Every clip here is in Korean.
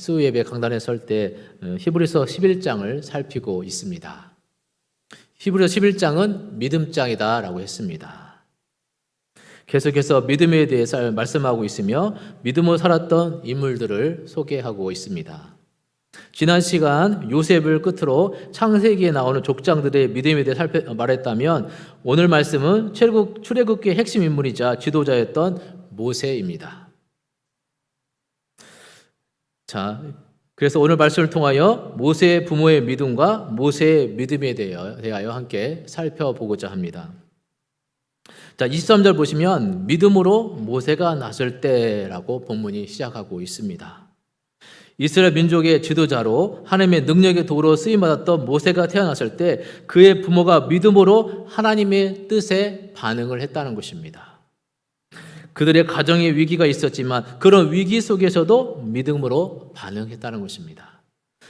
수요 예배 강단에 설 때 히브리서 11장을 살피고 있습니다. 히브리서 11장은 믿음장이다라고 했습니다. 계속해서 믿음에 대해서 말씀하고 있으며 믿음으로 살았던 인물들을 소개하고 있습니다. 지난 시간 요셉을 끝으로 창세기에 나오는 족장들의 믿음에 대해 말했다면 오늘 말씀은 출애굽기의 핵심 인물이자 지도자였던 모세입니다. 자, 그래서 오늘 말씀을 통하여 모세의 부모의 믿음과 모세의 믿음에 대하여 함께 살펴보고자 합니다. 자, 23절 보시면 믿음으로 모세가 나설 때라고 본문이 시작하고 있습니다. 이스라엘 민족의 지도자로 하나님의 능력의 도구로 쓰임받았던 모세가 태어났을 때 그의 부모가 믿음으로 하나님의 뜻에 반응을 했다는 것입니다. 그들의 가정에 위기가 있었지만 그런 위기 속에서도 믿음으로 반응했다는 것입니다.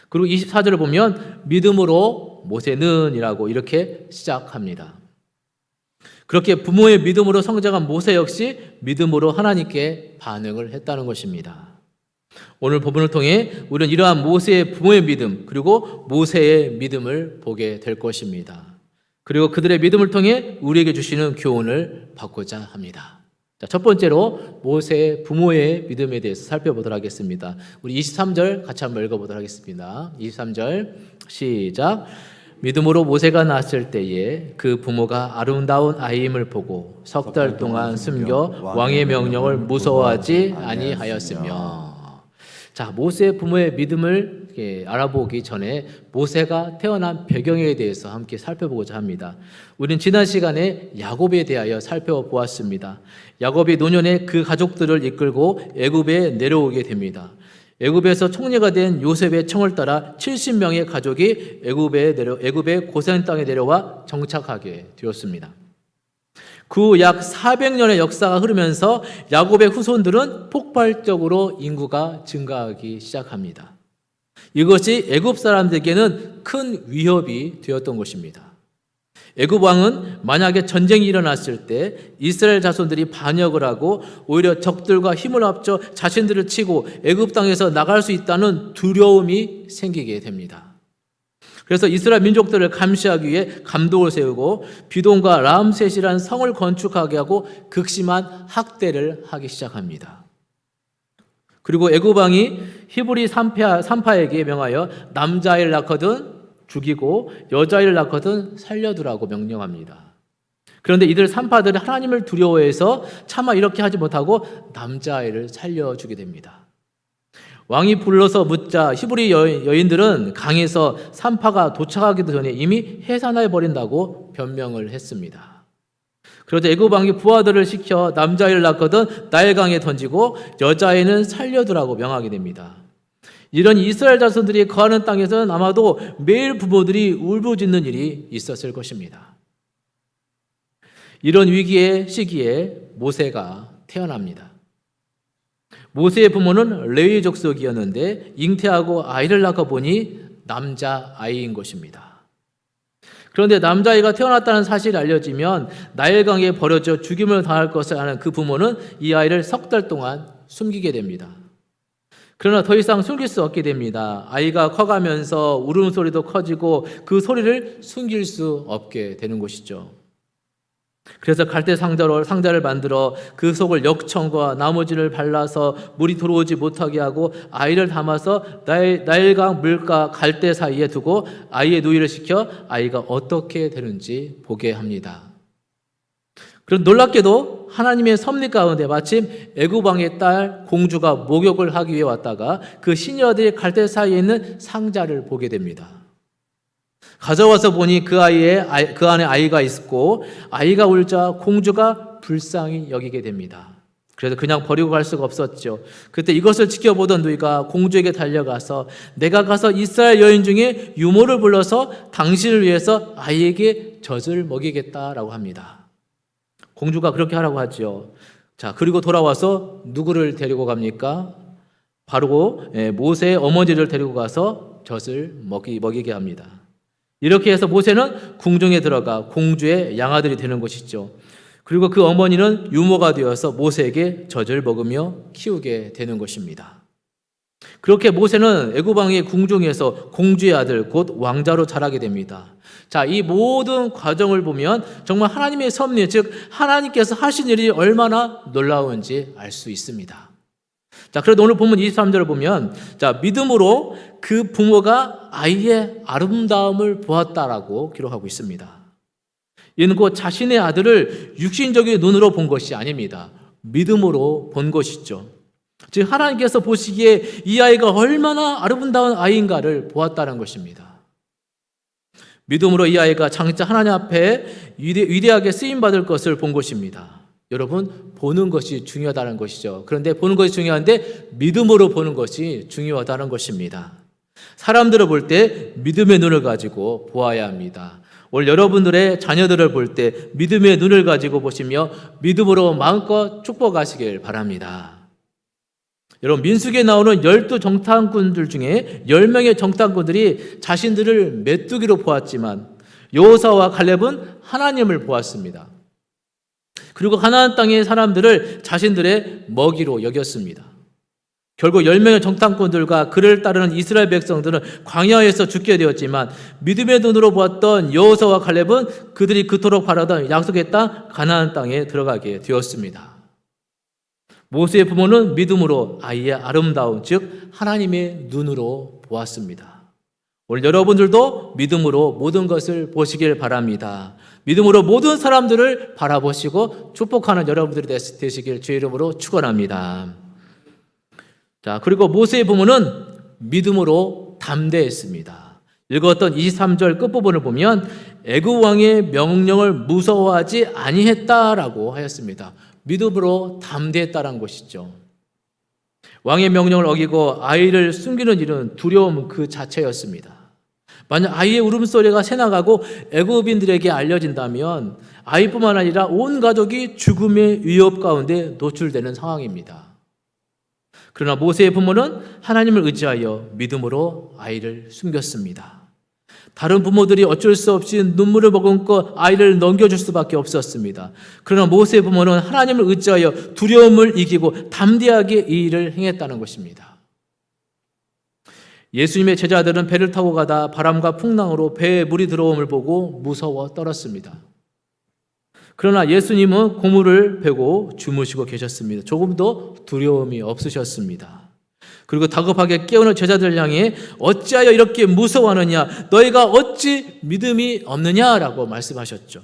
그리고 24절을 보면 믿음으로 모세는 이라고 이렇게 시작합니다. 그렇게 부모의 믿음으로 성장한 모세 역시 믿음으로 하나님께 반응을 했다는 것입니다. 오늘 본문을 통해 우리는 이러한 모세의 부모의 믿음 그리고 모세의 믿음을 보게 될 것입니다. 그리고 그들의 믿음을 통해 우리에게 주시는 교훈을 받고자 합니다. 자, 첫 번째로 모세의 부모의 믿음에 대해서 살펴보도록 하겠습니다. 우리 23절 같이 한번 읽어보도록 하겠습니다. 23절 시작. 믿음으로 모세가 낳았을 때에 그 부모가 아름다운 아이임을 보고 석 달 동안 숨겨 왕의 명령을 무서워하지 아니하였으며. 자, 모세의 부모의 믿음을 알아보기 전에 모세가 태어난 배경에 대해서 함께 살펴보고자 합니다. 우리는 지난 시간에 야곱에 대하여 살펴보았습니다. 야곱이 노년에 그 가족들을 이끌고 애굽에 내려오게 됩니다. 애굽에서 총리가 된 요셉의 청을 따라 70명의 가족이 애굽의 고센 땅에 내려와 정착하게 되었습니다. 그 후 약 400년의 역사가 흐르면서 야곱의 후손들은 폭발적으로 인구가 증가하기 시작합니다. 이것이 애굽 사람들에게는 큰 위협이 되었던 것입니다. 애굽 왕은 만약에 전쟁이 일어났을 때 이스라엘 자손들이 반역을 하고 오히려 적들과 힘을 합쳐 자신들을 치고 애굽 땅에서 나갈 수 있다는 두려움이 생기게 됩니다. 그래서 이스라엘 민족들을 감시하기 위해 감독을 세우고 비돈과 람셋이라는 성을 건축하게 하고 극심한 학대를 하기 시작합니다. 그리고 애굽 왕이 히브리 산파에게 명하여 남자아이를 낳거든 죽이고 여자아이를 낳거든 살려두라고 명령합니다. 그런데 이들 산파들이 하나님을 두려워해서 차마 이렇게 하지 못하고 남자아이를 살려주게 됩니다. 왕이 불러서 묻자 히브리 여인들은 강에서 산파가 도착하기도 전에 이미 해산해 버린다고 변명을 했습니다. 그러자 애굽 왕이 부하들을 시켜 남자아이를 낳거든 나일강에 던지고 여자아이는 살려두라고 명하게 됩니다. 이런 이스라엘 자손들이 거하는 땅에서는 아마도 매일 부모들이 울부짖는 일이 있었을 것입니다. 이런 위기의 시기에 모세가 태어납니다. 모세의 부모는 레위 족속이었는데 잉태하고 아이를 낳아 보니 남자아이인 것입니다. 그런데 남자아이가 태어났다는 사실이 알려지면 나일강에 버려져 죽임을 당할 것을 아는 그 부모는 이 아이를 석 달 동안 숨기게 됩니다. 그러나 더 이상 숨길 수 없게 됩니다. 아이가 커가면서 울음소리도 커지고 그 소리를 숨길 수 없게 되는 것이죠. 그래서 갈대 상자를 만들어 그 속을 역청과 나무진을 발라서 물이 들어오지 못하게 하고 아이를 담아서 나일강 물과 갈대 사이에 두고 아이의 누이를 시켜 아이가 어떻게 되는지 보게 합니다. 그런 놀랍게도 하나님의 섭리 가운데 마침 애굽 왕의 딸 공주가 목욕을 하기 위해 왔다가 그 시녀들이 갈대 사이에 있는 상자를 보게 됩니다. 가져와서 보니 그 안에 아이가 있고 아이가 울자 공주가 불쌍히 여기게 됩니다. 그래서 그냥 버리고 갈 수가 없었죠. 그때 이것을 지켜보던 누이가 공주에게 달려가서 내가 가서 이스라엘 여인 중에 유모를 불러서 당신을 위해서 아이에게 젖을 먹이겠다라고 합니다. 공주가 그렇게 하라고 하죠. 자, 그리고 돌아와서 누구를 데리고 갑니까? 바로 모세의 어머니를 데리고 가서 젖을 먹이게 합니다. 이렇게 해서 모세는 궁중에 들어가 공주의 양아들이 되는 것이죠. 그리고 그 어머니는 유모가 되어서 모세에게 젖을 먹으며 키우게 되는 것입니다. 그렇게 모세는 애굽 왕의 궁중에서 공주의 아들 곧 왕자로 자라게 됩니다. 자, 이 모든 과정을 보면 정말 하나님의 섭리, 즉 하나님께서 하신 일이 얼마나 놀라운지 알 수 있습니다. 자, 그래도 오늘 본문 23절을 보면 자, 믿음으로 그 부모가 아이의 아름다움을 보았다라고 기록하고 있습니다. 이는 곧 자신의 아들을 육신적인 눈으로 본 것이 아닙니다. 믿음으로 본 것이죠. 즉 하나님께서 보시기에 이 아이가 얼마나 아름다운 아이인가를 보았다는 것입니다. 믿음으로 이 아이가 장차 하나님 앞에 위대하게 쓰임받을 것을 본 것입니다. 여러분, 보는 것이 중요하다는 것이죠. 그런데 보는 것이 중요한데 믿음으로 보는 것이 중요하다는 것입니다. 사람들을 볼 때 믿음의 눈을 가지고 보아야 합니다. 오늘 여러분들의 자녀들을 볼 때 믿음의 눈을 가지고 보시며 믿음으로 마음껏 축복하시길 바랍니다. 여러분, 민수기에 나오는 12정탐꾼들 중에 10명의 정탐꾼들이 자신들을 메뚜기로 보았지만 여호수아와 갈렙은 하나님을 보았습니다. 그리고 가나안 땅의 사람들을 자신들의 먹이로 여겼습니다. 결국 10명의 정탐꾼들과 그를 따르는 이스라엘 백성들은 광야에서 죽게 되었지만 믿음의 눈으로 보았던 여호수아와 갈렙은 그들이 그토록 바라던 약속의 땅 가나안 땅에 들어가게 되었습니다. 모세의 부모는 믿음으로 아이의 아름다움, 즉 하나님의 눈으로 보았습니다. 오늘 여러분들도 믿음으로 모든 것을 보시길 바랍니다. 믿음으로 모든 사람들을 바라보시고 축복하는 여러분들이 되시길 주의 이름으로 축원합니다. 자, 그리고 모세의 부모는 믿음으로 담대했습니다. 읽었던 23절 끝부분을 보면 애굽 왕의 명령을 무서워하지 아니했다라고 하였습니다. 믿음으로 담대했다는 것이죠. 왕의 명령을 어기고 아이를 숨기는 일은 두려움 그 자체였습니다. 만약 아이의 울음소리가 새나가고 애굽인들에게 알려진다면 아이뿐만 아니라 온 가족이 죽음의 위협 가운데 노출되는 상황입니다. 그러나 모세의 부모는 하나님을 의지하여 믿음으로 아이를 숨겼습니다. 다른 부모들이 어쩔 수 없이 눈물을 머금고 아이를 넘겨줄 수밖에 없었습니다. 그러나 모세의 부모는 하나님을 의지하여 두려움을 이기고 담대하게 이 일을 행했다는 것입니다. 예수님의 제자들은 배를 타고 가다 바람과 풍랑으로 배에 물이 들어옴을 보고 무서워 떨었습니다. 그러나 예수님은 고물을 베고 주무시고 계셨습니다. 조금도 두려움이 없으셨습니다. 그리고 다급하게 깨우는 제자들을 향해 어찌하여 이렇게 무서워하느냐, 너희가 어찌 믿음이 없느냐라고 말씀하셨죠.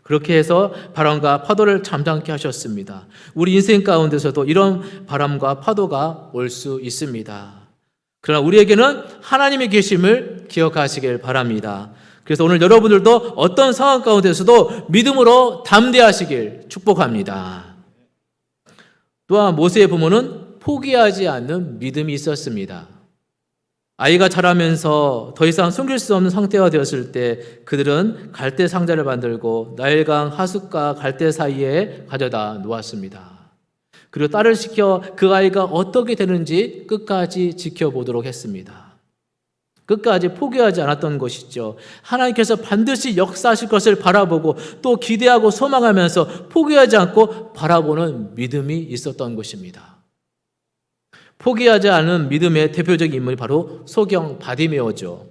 그렇게 해서 바람과 파도를 잠잠케 하셨습니다. 우리 인생 가운데서도 이런 바람과 파도가 올 수 있습니다. 그러나 우리에게는 하나님의 계심을 기억하시길 바랍니다. 그래서 오늘 여러분들도 어떤 상황 가운데서도 믿음으로 담대하시길 축복합니다. 또한 모세의 부모는 포기하지 않는 믿음이 있었습니다. 아이가 자라면서 더 이상 숨길 수 없는 상태가 되었을 때 그들은 갈대 상자를 만들고 나일강 하숫과 갈대 사이에 가져다 놓았습니다. 그리고 딸을 시켜 그 아이가 어떻게 되는지 끝까지 지켜보도록 했습니다. 끝까지 포기하지 않았던 것이죠. 하나님께서 반드시 역사하실 것을 바라보고 또 기대하고 소망하면서 포기하지 않고 바라보는 믿음이 있었던 것입니다. 포기하지 않은 믿음의 대표적인 인물이 바로 소경 바디메오죠.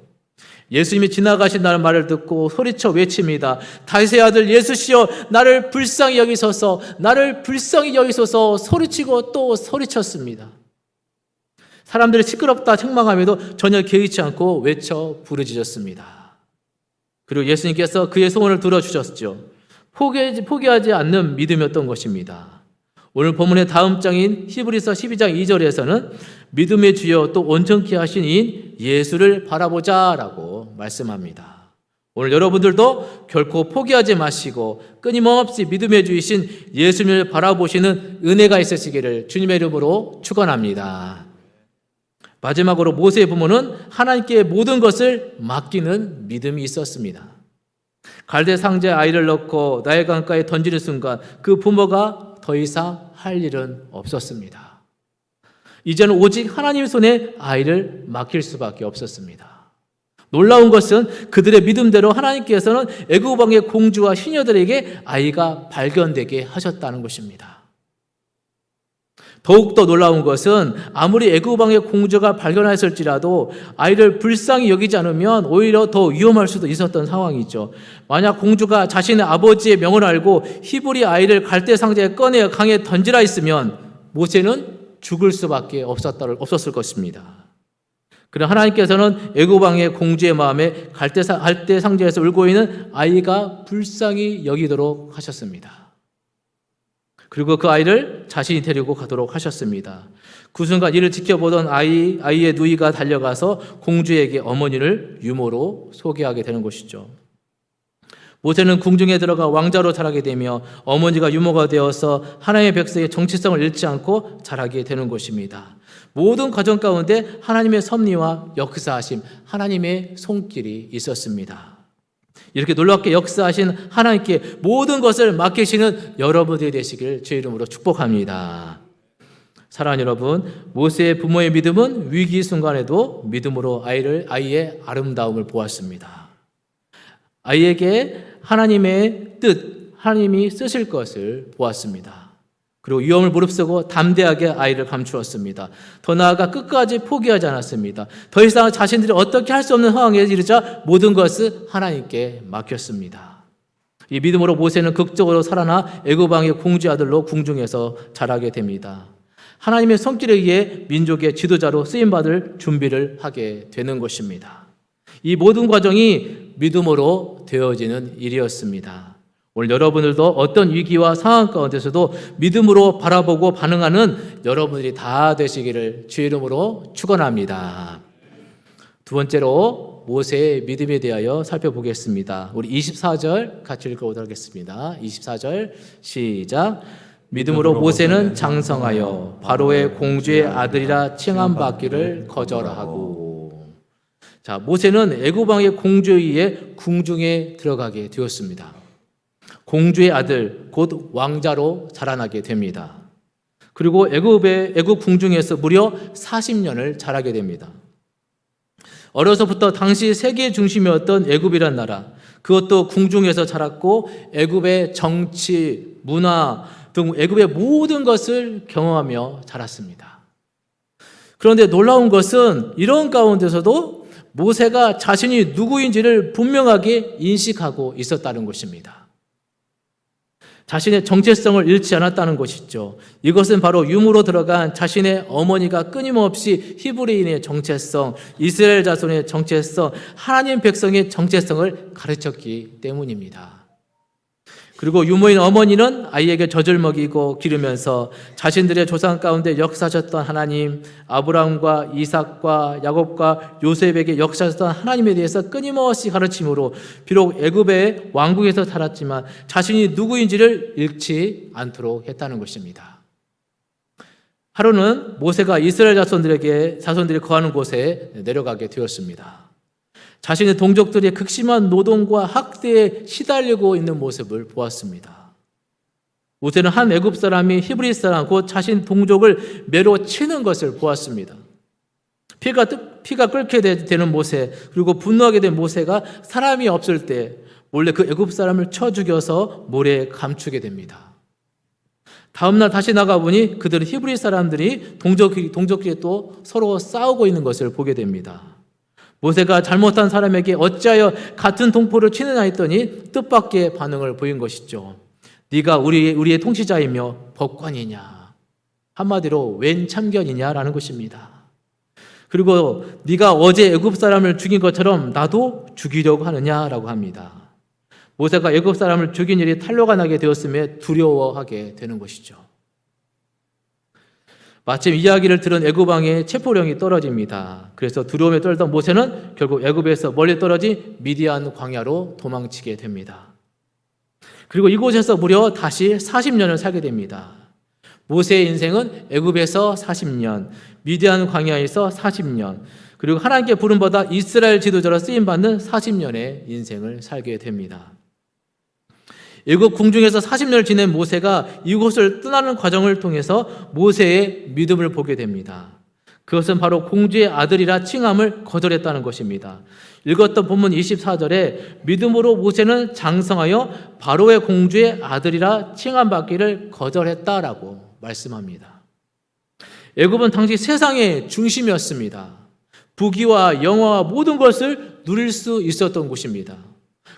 예수님이 지나가신다는 말을 듣고 소리쳐 외칩니다. 다윗의 아들 예수시여 나를 불쌍히 여기소서, 나를 불쌍히 여기소서 소리치고 또 소리쳤습니다. 사람들이 시끄럽다 책망함에도 전혀 개의치 않고 외쳐 부르짖었습니다. 그리고 예수님께서 그의 소원을 들어주셨죠. 포기하지 않는 믿음이었던 것입니다. 오늘 본문의 다음 장인 히브리서 12장 2절에서는 믿음의 주여 또 온전케 하신 이인 예수를 바라보자라고 말씀합니다. 오늘 여러분들도 결코 포기하지 마시고 끊임없이 믿음의 주이신 예수님을 바라보시는 은혜가 있으시기를 주님의 이름으로 축원합니다. 마지막으로 모세의 부모는 하나님께 모든 것을 맡기는 믿음이 있었습니다. 갈대 상자에 아이를 넣고 나일 강가에 던지는 순간 그 부모가 더 이상 할 일은 없었습니다. 이제는 오직 하나님 손에 아이를 맡길 수밖에 없었습니다. 놀라운 것은 그들의 믿음대로 하나님께서는 애굽 왕의 공주와 시녀들에게 아이가 발견되게 하셨다는 것입니다. 더욱더 놀라운 것은 아무리 애굽 왕의 공주가 발견했을지라도 아이를 불쌍히 여기지 않으면 오히려 더 위험할 수도 있었던 상황이죠. 만약 공주가 자신의 아버지의 명을 알고 히브리 아이를 갈대 상자에 꺼내 강에 던지라 했으면 모세는 죽을 수밖에 없었을 것입니다. 그러나 하나님께서는 애굽 왕의 공주의 마음에 갈대 상자에서 울고 있는 아이가 불쌍히 여기도록 하셨습니다. 그리고 그 아이를 자신이 데리고 가도록 하셨습니다. 그 순간 이를 지켜보던 아이의 누이가 달려가서 공주에게 어머니를 유모로 소개하게 되는 것이죠. 모세는 궁중에 들어가 왕자로 자라게 되며 어머니가 유모가 되어서 하나님의 백성의 정체성을 잃지 않고 자라게 되는 것입니다. 모든 과정 가운데 하나님의 섭리와 역사하심, 하나님의 손길이 있었습니다. 이렇게 놀랍게 역사하신 하나님께 모든 것을 맡기시는 여러분들이 되시길 주의 이름으로 축복합니다. 사랑하는 여러분, 모세의 부모의 믿음은 위기 순간에도 믿음으로 아이의 아름다움을 보았습니다. 아이에게 하나님의 뜻, 하나님이 쓰실 것을 보았습니다. 그리고 위험을 무릅쓰고 담대하게 아이를 감추었습니다. 더 나아가 끝까지 포기하지 않았습니다. 더 이상 자신들이 어떻게 할 수 없는 상황에 이르자 모든 것을 하나님께 맡겼습니다. 이 믿음으로 모세는 극적으로 살아나 애굽 왕의 공주 아들로 궁중에서 자라게 됩니다. 하나님의 손길에 의해 민족의 지도자로 쓰임받을 준비를 하게 되는 것입니다. 이 모든 과정이 믿음으로 되어지는 일이었습니다. 오늘 여러분들도 어떤 위기와 상황 가운데서도 믿음으로 바라보고 반응하는 여러분들이 다 되시기를 주의 이름으로 축원합니다. 두 번째로 모세의 믿음에 대하여 살펴보겠습니다. 우리 24절 같이 읽어보도록 하겠습니다. 24절 시작. 믿음으로 모세는 장성하여 바로의 공주의 아들이라 칭함받기를 거절하고. 자, 모세는 애굽 왕의 공주에 의해 궁중에 들어가게 되었습니다. 공주의 아들, 곧 왕자로 자라나게 됩니다. 그리고 애굽 궁중에서 무려 40년을 자라게 됩니다. 어려서부터 당시 세계 중심이었던 애굽이란 나라, 그것도 궁중에서 자랐고 애굽의 정치, 문화 등 애굽의 모든 것을 경험하며 자랐습니다. 그런데 놀라운 것은 이런 가운데서도 모세가 자신이 누구인지를 분명하게 인식하고 있었다는 것입니다. 자신의 정체성을 잃지 않았다는 것이죠. 이것은 바로 유무로 들어간 자신의 어머니가 끊임없이 히브리인의 정체성, 이스라엘 자손의 정체성, 하나님 백성의 정체성을 가르쳤기 때문입니다. 그리고 유모인 어머니는 아이에게 젖을 먹이고 기르면서 자신들의 조상 가운데 역사하셨던 하나님, 아브라함과 이삭과 야곱과 요셉에게 역사하셨던 하나님에 대해서 끊임없이 가르침으로 비록 애굽의 왕궁에서 살았지만 자신이 누구인지를 잃지 않도록 했다는 것입니다. 하루는 모세가 이스라엘 자손들이 거하는 곳에 내려가게 되었습니다. 자신의 동족들이 극심한 노동과 학대에 시달리고 있는 모습을 보았습니다. 모세는 한 애굽 사람이 히브리 사람 곧 자신 동족을 매로 치는 것을 보았습니다. 피가 끓게 되는 모세, 그리고 분노하게 된 모세가 사람이 없을 때 몰래 그 애굽 사람을 쳐 죽여서 모래에 감추게 됩니다. 다음날 다시 나가보니 그들은 히브리 사람들이 동족끼리 또 서로 싸우고 있는 것을 보게 됩니다. 모세가 잘못한 사람에게 어찌하여 같은 동포를 치느냐 했더니 뜻밖의 반응을 보인 것이죠. 네가 우리의 통치자이며 법관이냐, 한마디로 웬 참견이냐라는 것입니다. 그리고 네가 어제 애굽 사람을 죽인 것처럼 나도 죽이려고 하느냐라고 합니다. 모세가 애굽 사람을 죽인 일이 탄로가 나게 되었음에 두려워하게 되는 것이죠. 마침 이야기를 들은 애굽 왕의 체포령이 떨어집니다. 그래서 두려움에 떨던 모세는 결국 애굽에서 멀리 떨어진 미디안 광야로 도망치게 됩니다. 그리고 이곳에서 무려 다시 40년을 살게 됩니다. 모세의 인생은 애굽에서 40년, 미디안 광야에서 40년, 그리고 하나님께 부름받아 이스라엘 지도자로 쓰임받는 40년의 인생을 살게 됩니다. 애굽 궁중에서 40년을 지낸 모세가 이곳을 떠나는 과정을 통해서 모세의 믿음을 보게 됩니다. 그것은 바로 공주의 아들이라 칭함을 거절했다는 것입니다. 읽었던 본문 24절에 믿음으로 모세는 장성하여 바로의 공주의 아들이라 칭함받기를 거절했다라고 말씀합니다. 애굽은 당시 세상의 중심이었습니다. 부귀와 영화와 모든 것을 누릴 수 있었던 곳입니다.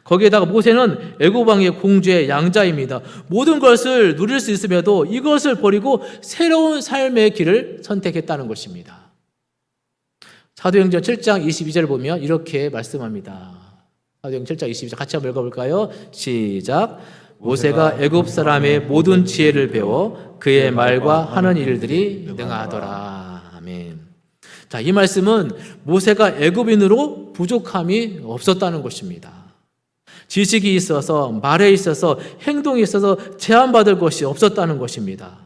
거기에다가 모세는 애굽 왕의 공주의 양자입니다. 모든 것을 누릴 수 있음에도 이것을 버리고 새로운 삶의 길을 선택했다는 것입니다. 사도행전 7장 22절을 보면 이렇게 말씀합니다. 사도행전 7장 22절 같이 한번 읽어볼까요? 시작. 모세가 애굽 사람의 모든 지혜를 배워 그의 말과 하는 일들이 능하더라. 아멘. 자, 이 말씀은 모세가 애굽인으로 부족함이 없었다는 것입니다. 지식이 있어서, 말에 있어서, 행동에 있어서 제한받을 것이 없었다는 것입니다.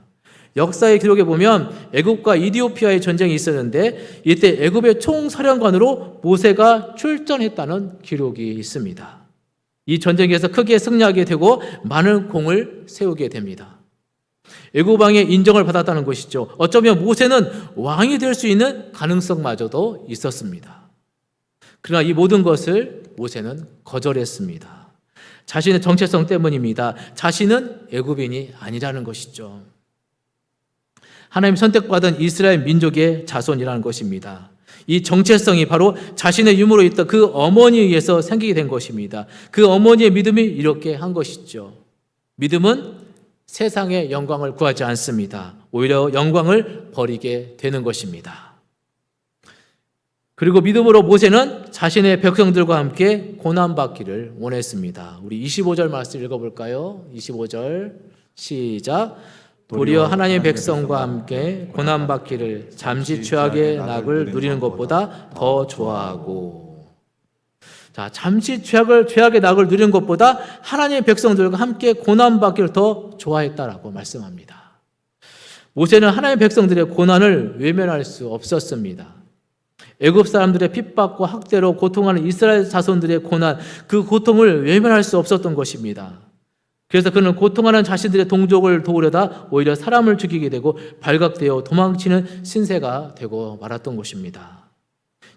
역사의 기록에 보면 애굽과 이디오피아의 전쟁이 있었는데 이때 애굽의 총사령관으로 모세가 출전했다는 기록이 있습니다. 이 전쟁에서 크게 승리하게 되고 많은 공을 세우게 됩니다. 애굽 왕의 인정을 받았다는 것이죠. 어쩌면 모세는 왕이 될 수 있는 가능성마저도 있었습니다. 그러나 이 모든 것을 모세는 거절했습니다. 자신의 정체성 때문입니다. 자신은 애굽인이 아니라는 것이죠. 하나님 선택받은 이스라엘 민족의 자손이라는 것입니다. 이 정체성이 바로 자신의 유무로 있던 그 어머니에 의해서 생기게 된 것입니다. 그 어머니의 믿음이 이렇게 한 것이죠. 믿음은 세상의 영광을 구하지 않습니다. 오히려 영광을 버리게 되는 것입니다. 그리고 믿음으로 모세는 자신의 백성들과 함께 고난받기를 원했습니다. 우리 25절 말씀 읽어볼까요? 25절 시작. 도리어 하나님의 백성과 함께 고난받기를 잠시 최악의 낙을 누리는 것보다 더 좋아하고. 자, 잠시 최악의 낙을 누리는 것보다 하나님의 백성들과 함께 고난받기를 더 좋아했다라고 말씀합니다. 모세는 하나님의 백성들의 고난을 외면할 수 없었습니다. 애굽 사람들의 핍박과 학대로 고통하는 이스라엘 자손들의 고난, 그 고통을 외면할 수 없었던 것입니다. 그래서 그는 고통하는 자신들의 동족을 도우려다 오히려 사람을 죽이게 되고 발각되어 도망치는 신세가 되고 말았던 것입니다.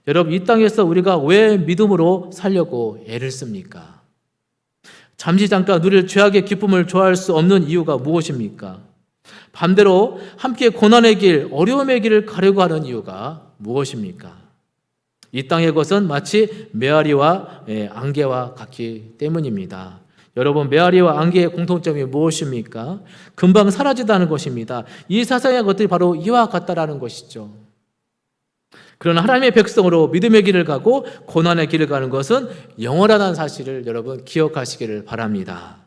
여러분, 이 땅에서 우리가 왜 믿음으로 살려고 애를 씁니까? 잠시 잠깐 누릴 죄악의 기쁨을 좋아할 수 없는 이유가 무엇입니까? 반대로 함께 고난의 길, 어려움의 길을 가려고 하는 이유가 무엇입니까? 이 땅의 것은 마치 메아리와 안개와 같기 때문입니다. 여러분, 메아리와 안개의 공통점이 무엇입니까? 금방 사라지다는 것입니다. 이 세상의 것들이 바로 이와 같다라는 것이죠. 그러나 하나님의 백성으로 믿음의 길을 가고 고난의 길을 가는 것은 영원하다는 사실을 여러분 기억하시기를 바랍니다.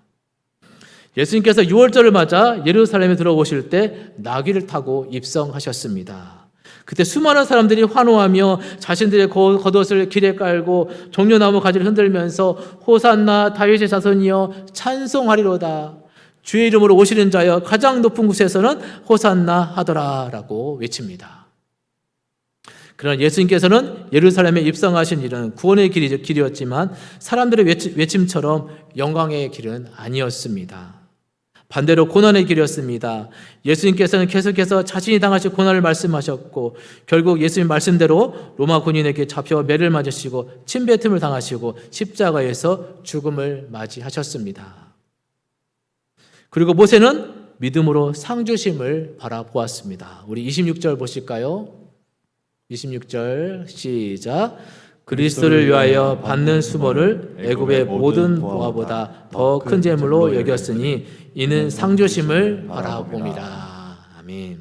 예수님께서 6월절을 맞아 예루살렘에 들어오실 때 나귀를 타고 입성하셨습니다. 그때 수많은 사람들이 환호하며 자신들의 겉옷을 길에 깔고 종려나무 가지를 흔들면서 호산나 다윗의 자손이여 찬송하리로다. 주의 이름으로 오시는 자여 가장 높은 곳에서는 호산나 하더라라고 외칩니다. 그러나 예수님께서는 예루살렘에 입성하신 일은 구원의 길이었지만 사람들의 외침처럼 영광의 길은 아니었습니다. 반대로 고난의 길이었습니다. 예수님께서는 계속해서 자신이 당하실 고난을 말씀하셨고 결국 예수님 말씀대로 로마 군인에게 잡혀 매를 맞으시고 침뱉음을 당하시고 십자가에서 죽음을 맞이하셨습니다. 그리고 모세는 믿음으로 상주심을 바라보았습니다. 우리 26절 보실까요? 26절 시작. 그리스도를 위하여 받는 수모를 애굽의 모든 보화보다 더 큰 재물로 여겼으니 이는 상조심을 바라봅니다. 아멘.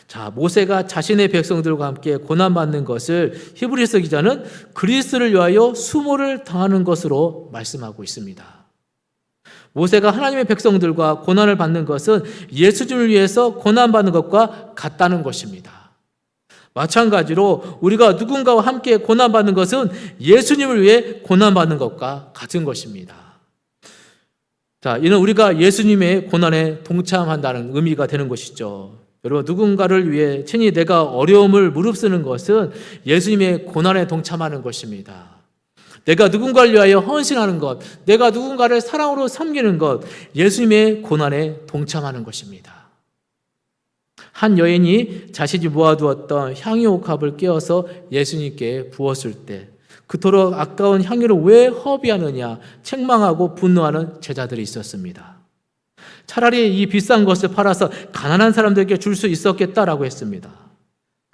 자, 모세가 자신의 백성들과 함께 고난받는 것을 히브리서 기자는 그리스도를 위하여 수모를 당하는 것으로 말씀하고 있습니다. 모세가 하나님의 백성들과 고난을 받는 것은 예수님을 위해서 고난받는 것과 같다는 것입니다. 마찬가지로 우리가 누군가와 함께 고난받는 것은 예수님을 위해 고난받는 것과 같은 것입니다. 자, 이는 우리가 예수님의 고난에 동참한다는 의미가 되는 것이죠. 여러분, 누군가를 위해 친히 내가 어려움을 무릅쓰는 것은 예수님의 고난에 동참하는 것입니다. 내가 누군가를 위하여 헌신하는 것, 내가 누군가를 사랑으로 섬기는 것, 예수님의 고난에 동참하는 것입니다. 한 여인이 자신이 모아두었던 향유옥합을 깨어서 예수님께 부었을 때 그토록 아까운 향유를 왜 허비하느냐 책망하고 분노하는 제자들이 있었습니다. 차라리 이 비싼 것을 팔아서 가난한 사람들에게 줄 수 있었겠다라고 했습니다.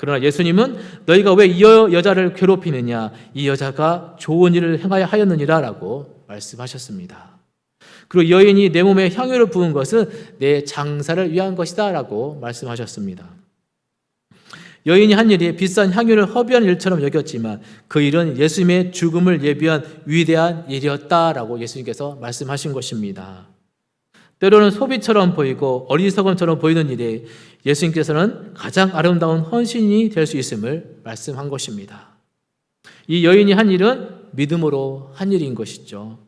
그러나 예수님은 너희가 왜 이 여자를 괴롭히느냐? 이 여자가 좋은 일을 행하여 하였느니라 라고 말씀하셨습니다. 그리고 여인이 내 몸에 향유를 부은 것은 내 장사를 위한 것이다 라고 말씀하셨습니다. 여인이 한 일이 비싼 향유를 허비한 일처럼 여겼지만 그 일은 예수님의 죽음을 예비한 위대한 일이었다라고 예수님께서 말씀하신 것입니다. 때로는 소비처럼 보이고 어리석음처럼 보이는 일에 예수님께서는 가장 아름다운 헌신이 될 수 있음을 말씀한 것입니다. 이 여인이 한 일은 믿음으로 한 일인 것이죠.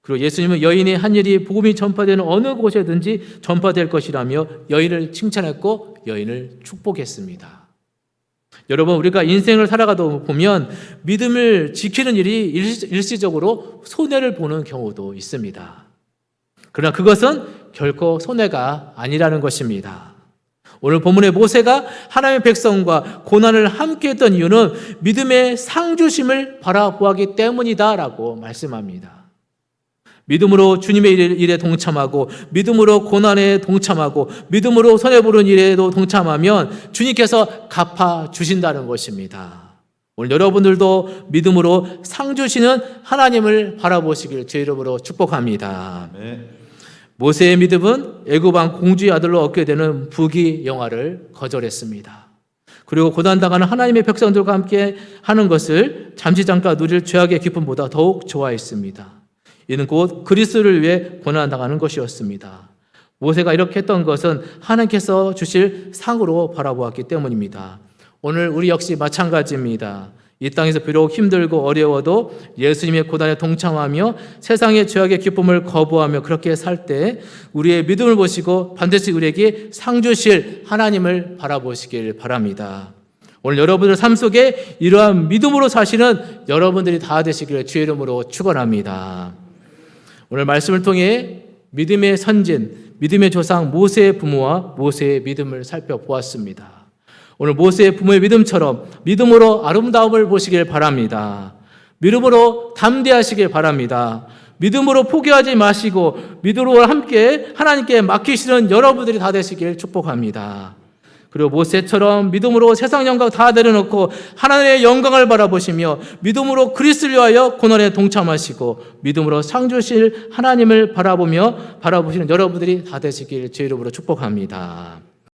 그리고 예수님은 여인의 한 일이 복음이 전파되는 어느 곳에든지 전파될 것이라며 여인을 칭찬했고 여인을 축복했습니다. 여러분, 우리가 인생을 살아가다 보면 믿음을 지키는 일이 일시적으로 손해를 보는 경우도 있습니다. 그러나 그것은 결코 손해가 아니라는 것입니다. 오늘 본문의 모세가 하나님의 백성과 고난을 함께 했던 이유는 믿음의 상주심을 바라보았기 때문이다라고 말씀합니다. 믿음으로 주님의 일에 동참하고 믿음으로 고난에 동참하고 믿음으로 손해보는 일에도 동참하면 주님께서 갚아주신다는 것입니다. 오늘 여러분들도 믿음으로 상 주시는 하나님을 바라보시길 제 이름으로 축복합니다. 모세의 믿음은 애굽 왕 공주의 아들로 얻게 되는 부귀영화를 거절했습니다. 그리고 고난당하는 하나님의 백성들과 함께 하는 것을 잠시 잠깐 누릴 죄악의 기쁨보다 더욱 좋아했습니다. 이는 곧 그리스도를 위해 고난당하는 것이었습니다. 모세가 이렇게 했던 것은 하나님께서 주실 상으로 바라보았기 때문입니다. 오늘 우리 역시 마찬가지입니다. 이 땅에서 비록 힘들고 어려워도 예수님의 고난에 동참하며 세상의 죄악의 기쁨을 거부하며 그렇게 살 때 우리의 믿음을 보시고 반드시 우리에게 상 주실 하나님을 바라보시길 바랍니다. 오늘 여러분들 삶 속에 이러한 믿음으로 사시는 여러분들이 다 되시기를 주의 이름으로 축원합니다. 오늘 말씀을 통해 믿음의 선진, 믿음의 조상 모세의 부모와 모세의 믿음을 살펴보았습니다. 오늘 모세의 부모의 믿음처럼 믿음으로 아름다움을 보시길 바랍니다. 믿음으로 담대하시길 바랍니다. 믿음으로 포기하지 마시고 믿음으로 함께 하나님께 맡기시는 여러분들이 다 되시길 축복합니다. 그리고 모세처럼 믿음으로 세상 영광 다 내려놓고 하나님의 영광을 바라보시며 믿음으로 그리스도를 위하여 고난에 동참하시고 믿음으로 상 주실 하나님을 바라보시는 여러분들이 다 되시길 제 이름으로 축복합니다.